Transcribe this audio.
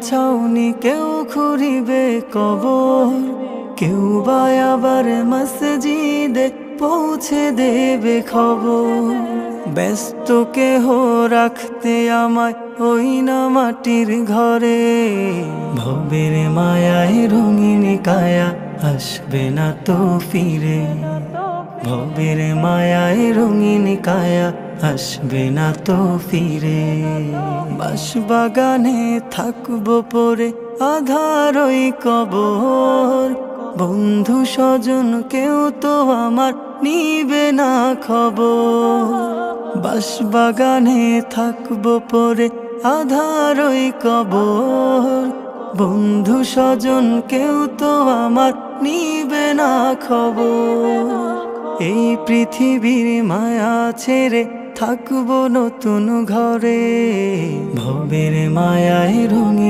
ছাউনি কেউ খুঁড়িবে কবর, কেউ বা আবার মসজিদে পৌঁছে দেবে খবর। ব্যস্ত কেহ রাখতে আমায় ওই না মাটির ঘরে, ভবের মায়ায় রঙিন কায়া আসবে না তো ফিরে। ভবের মায়ায় রঙিন কায়া আসবে না তো ফিরে। বাঁশবাগানে থাকবো পরে আধার ওই কবর, বন্ধু স্বজন কেউ তো আমার নিবে না খবর। বাঁশবাগানে থাকবো পরে আধার ওই কবর, বন্ধু স্বজন কেউ তো আমার নিবে না খবর। এই পৃথিবীর মায়া ছেড়ে থাকবো নতুন ঘরে, ভবের মায়ায় রঙিন